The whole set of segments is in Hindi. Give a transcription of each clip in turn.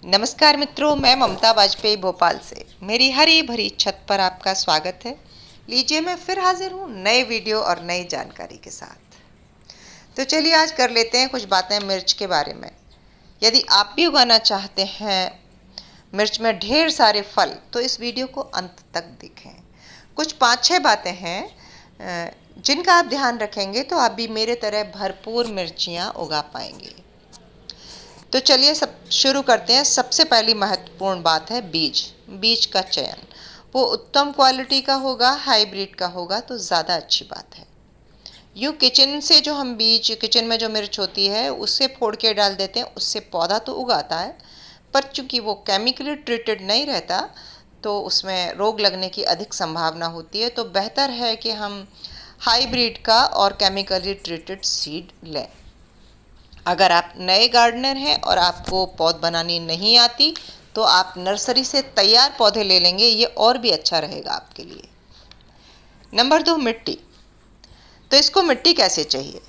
नमस्कार मित्रों, मैं ममता वाजपेयी भोपाल से मेरी हरी भरी छत पर आपका स्वागत है। लीजिए, मैं फिर हाजिर हूँ नए वीडियो और नई जानकारी के साथ। तो चलिए आज कर लेते हैं कुछ बातें मिर्च के बारे में। यदि आप भी उगाना चाहते हैं मिर्च में ढेर सारे फल, तो इस वीडियो को अंत तक देखें। कुछ 5-6 बातें हैं जिनका आप ध्यान रखेंगे तो आप भी मेरे तरह भरपूर मिर्चियाँ उगा पाएंगे। तो चलिए सब शुरू करते हैं। सबसे पहली महत्वपूर्ण बात है बीज का चयन। वो उत्तम क्वालिटी का होगा, हाइब्रिड का होगा तो ज़्यादा अच्छी बात है। यूँ किचन से जो हम बीज, किचन में जो मिर्च होती है उससे फोड़ के डाल देते हैं, उससे पौधा तो उगाता है, पर चूंकि वो केमिकली ट्रीटेड नहीं रहता तो उसमें रोग लगने की अधिक संभावना होती है। तो बेहतर है कि हम हाइब्रिड का और केमिकली ट्रीटेड सीड लें। अगर आप नए गार्डनर हैं और आपको पौध बनानी नहीं आती तो आप नर्सरी से तैयार पौधे ले लेंगे, ये और भी अच्छा रहेगा आपके लिए। नंबर 2, मिट्टी। तो इसको मिट्टी कैसे चाहिए?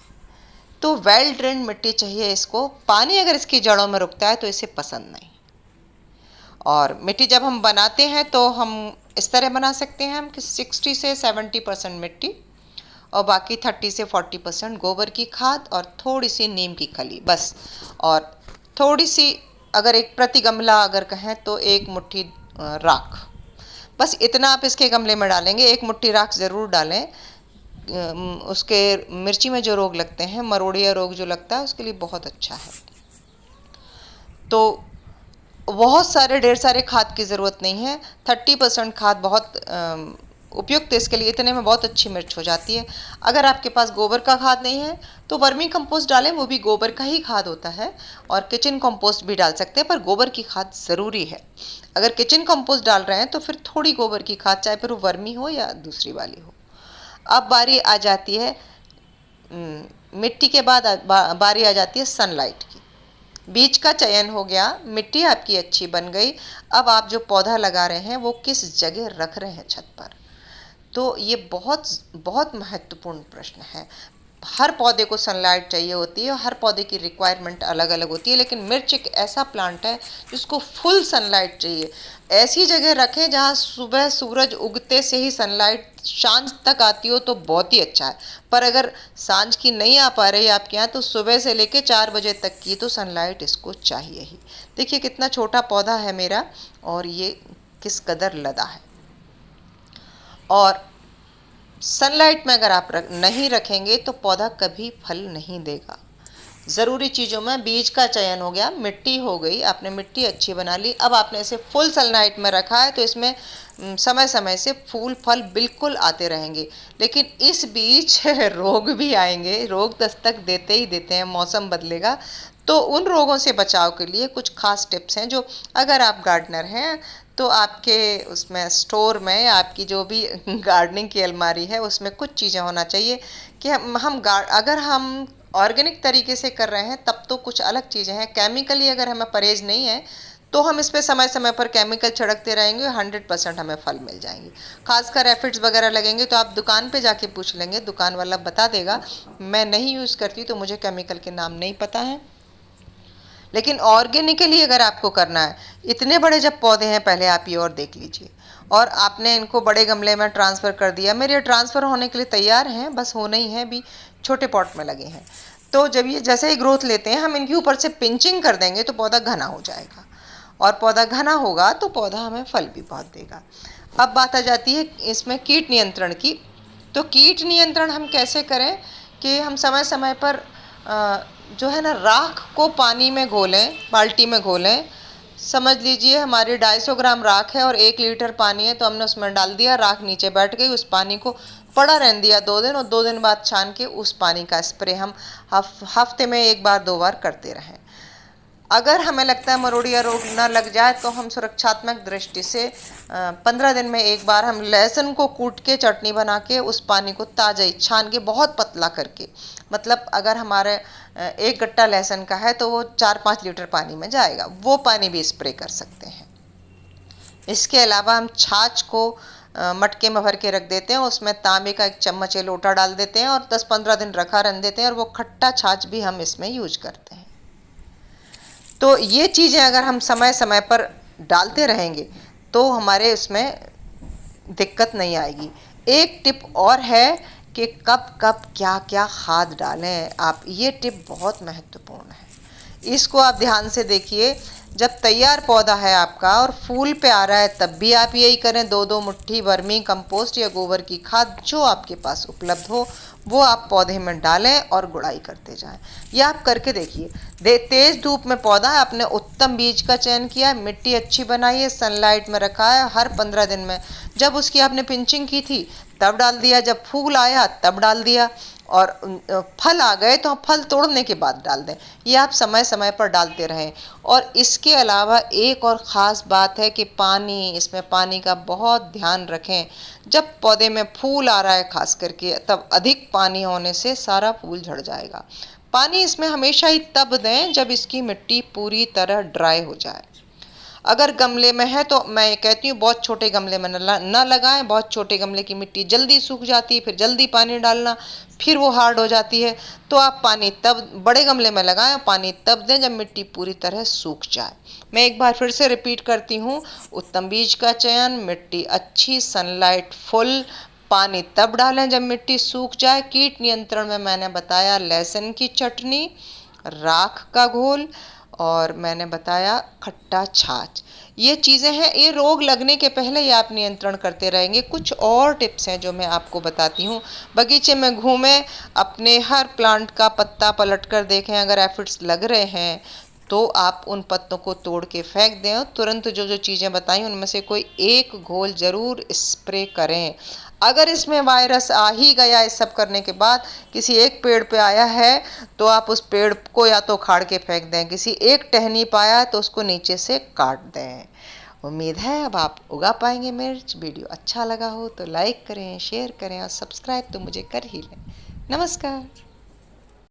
तो वेल ड्रेन्ड मिट्टी चाहिए इसको। पानी अगर इसकी जड़ों में रुकता है तो इसे पसंद नहीं। और मिट्टी जब हम बनाते हैं तो हम इस तरह बना सकते हैं हम कि 60 से 70% मिट्टी और बाकी 30 से 40% गोबर की खाद और थोड़ी सी नीम की खली, बस। और थोड़ी सी, अगर एक प्रति गमला अगर कहें तो एक मुट्ठी राख, बस इतना आप इसके गमले में डालेंगे। एक मुट्ठी राख ज़रूर डालें। उसके मिर्ची में जो रोग लगते हैं, मरोड़िया रोग जो लगता है, उसके लिए बहुत अच्छा है। तो बहुत सारे ढेर सारे खाद की ज़रूरत नहीं है। 30% खाद बहुत उपयुक्त इसके लिए। इतने में बहुत अच्छी मिर्च हो जाती है। अगर आपके पास गोबर का खाद नहीं है तो वर्मी कंपोस्ट डालें, वो भी गोबर का ही खाद होता है। और किचन कंपोस्ट भी डाल सकते हैं, पर गोबर की खाद ज़रूरी है। अगर किचन कंपोस्ट डाल रहे हैं तो फिर थोड़ी गोबर की खाद, चाहे फिर वो वर्मी हो या दूसरी वाली हो। अब बारी आ जाती है मिट्टी के बाद बारी आ जाती है सनलाइट की। बीज का चयन हो गया, मिट्टी आपकी अच्छी बन गई। अब आप जो पौधा लगा रहे हैं वो किस जगह रख रहे हैं छत पर, तो ये बहुत बहुत महत्वपूर्ण प्रश्न है। हर पौधे को सनलाइट चाहिए होती है और हर पौधे की रिक्वायरमेंट अलग अलग होती है, लेकिन मिर्च एक ऐसा प्लांट है जिसको फुल सनलाइट चाहिए। ऐसी जगह रखें जहाँ सुबह सूरज उगते से ही सनलाइट सांझ तक आती हो तो बहुत ही अच्छा है। पर अगर सांझ की नहीं आ पा रही आपके यहाँ तो सुबह से लेकर 4 बजे तक की तो सनलाइट इसको चाहिए ही। देखिए कितना छोटा पौधा है मेरा और ये किस कदर लदा है। और सनलाइट में अगर आप नहीं रखेंगे तो पौधा कभी फल नहीं देगा। ज़रूरी चीज़ों में बीज का चयन हो गया, मिट्टी हो गई, आपने मिट्टी अच्छी बना ली। अब आपने इसे फुल सनलाइट में रखा है तो इसमें समय समय से फूल फल बिल्कुल आते रहेंगे। लेकिन इस बीच रोग भी आएंगे, रोग दस्तक देते ही देते हैं। मौसम बदलेगा तो उन रोगों से बचाव के लिए कुछ खास टिप्स हैं जो अगर आप गार्डनर हैं तो आपके उसमें स्टोर में, आपकी जो भी गार्डनिंग की अलमारी है उसमें कुछ चीज़ें होना चाहिए कि अगर हम ऑर्गेनिक तरीके से कर रहे हैं तब तो कुछ अलग चीज़ें हैं। केमिकली अगर हमें परहेज नहीं है तो हम इस पर समय समय पर केमिकल छिड़कते रहेंगे, 100% हमें फल मिल जाएंगे। खासकर एफिड्स वगैरह लगेंगे तो आप दुकान पे जाके पूछ लेंगे, दुकान वाला बता देगा। मैं नहीं यूज़ करती तो मुझे केमिकल के नाम नहीं पता है। लेकिन ऑर्गेनिकली अगर आपको करना है, इतने बड़े जब पौधे हैं, पहले आप ये और देख लीजिए। और आपने इनको बड़े गमले में ट्रांसफ़र कर दिया, मेरे ट्रांसफ़र होने के लिए तैयार हैं, बस होने ही हैं, भी छोटे पॉट में लगे हैं। तो जब ये जैसे ही ग्रोथ लेते हैं हम इनके ऊपर से पिंचिंग कर देंगे तो पौधा घना हो जाएगा। और पौधा घना होगा तो पौधा हमें फल भी बहुत देगा। अब बात आ जाती है इसमें कीट नियंत्रण की। तो कीट नियंत्रण हम कैसे करें कि हम समय समय पर जो है ना, राख को पानी में घोलें, बाल्टी में घोलें। समझ लीजिए हमारी 250 ग्राम राख है और 1 लीटर पानी है, तो हमने उसमें डाल दिया, राख नीचे बैठ गई, उस पानी को पड़ा रहने दिया 2 दिन, और 2 दिन बाद छान के उस पानी का स्प्रे हम हफ्ते में 1 बार 2 बार करते रहें। अगर हमें लगता है मरोड़िया रोग ना लग जाए तो हम सुरक्षात्मक दृष्टि से 15 दिन में 1 बार हम लहसुन को कूट के चटनी बना के उस पानी को ताज़ा ही छान के बहुत पतला करके, मतलब अगर हमारे 1 गट्टा लहसुन का है तो वो 4-5 लीटर पानी में जाएगा, वो पानी भी स्प्रे कर सकते हैं। इसके अलावा हम छाछ को मटके में भर के रख देते हैं, उसमें तांबे का 1 चम्मच या लोटा डाल देते हैं और 10-15 दिन रखा रहने देते हैं, और वो खट्टा छाछ भी हम इसमें यूज करते हैं। तो ये चीज़ें अगर हम समय समय पर डालते रहेंगे तो हमारे उसमें दिक्कत नहीं आएगी। एक टिप और है कि कब कब क्या क्या खाद डालें आप, ये टिप बहुत महत्वपूर्ण है। इसको आप ध्यान से देखिए। जब तैयार पौधा है आपका और फूल पे आ रहा है तब भी आप यही करें, 2-2 मुट्ठी वर्मी कंपोस्ट या गोबर की खाद जो आपके पास उपलब्ध हो वो आप पौधे में डालें और गुड़ाई करते जाएं। यह आप करके देखिए। तेज़ धूप में पौधा है, आपने उत्तम बीज का चयन किया, मिट्टी अच्छी बनाई है, सनलाइट में रखा है, हर 15 दिन में जब उसकी आपने पिंचिंग की थी तब डाल दिया, जब फूल आया तब डाल दिया, और फल आ गए तो फल तोड़ने के बाद डाल दें। ये आप समय समय पर डालते रहें। और इसके अलावा एक और ख़ास बात है कि पानी, इसमें पानी का बहुत ध्यान रखें। जब पौधे में फूल आ रहा है खास करके, तब अधिक पानी होने से सारा फूल झड़ जाएगा। पानी इसमें हमेशा ही तब दें जब इसकी मिट्टी पूरी तरह ड्राई हो जाए। अगर गमले में है तो मैं कहती हूँ बहुत छोटे गमले में न लगाएं। बहुत छोटे गमले की मिट्टी जल्दी सूख जाती है, फिर जल्दी पानी डालना, फिर वो हार्ड हो जाती है। तो आप पानी तब बड़े गमले में लगाएं, पानी तब दें जब मिट्टी पूरी तरह सूख जाए। मैं एक बार फिर से रिपीट करती हूँ, उत्तम बीज का चयन, मिट्टी अच्छी, सनलाइट फुल, पानी तब डालें जब मिट्टी सूख जाए। कीट नियंत्रण में मैंने बताया लहसुन की चटनी, राख का घोल, और मैंने बताया खट्टा छाछ। ये चीज़ें हैं, ये रोग लगने के पहले ही आप नियंत्रण करते रहेंगे। कुछ और टिप्स हैं जो मैं आपको बताती हूँ। बगीचे में घूमें, अपने हर प्लांट का पत्ता पलट कर देखें, अगर एफिड्स लग रहे हैं तो आप उन पत्तों को तोड़ के फेंक दें। तुरंत जो जो चीज़ें बताई उनमें से कोई एक घोल ज़रूर स्प्रे करें। अगर इसमें वायरस आ ही गया, इस सब करने के बाद किसी एक पेड़ पे आया है तो आप उस पेड़ को या तो उखाड़ के फेंक दें, किसी एक टहनी पाया है तो उसको नीचे से काट दें। उम्मीद है अब आप उगा पाएंगे मिर्च। वीडियो अच्छा लगा हो तो लाइक करें, शेयर करें और सब्सक्राइब तो मुझे कर ही लें। नमस्कार।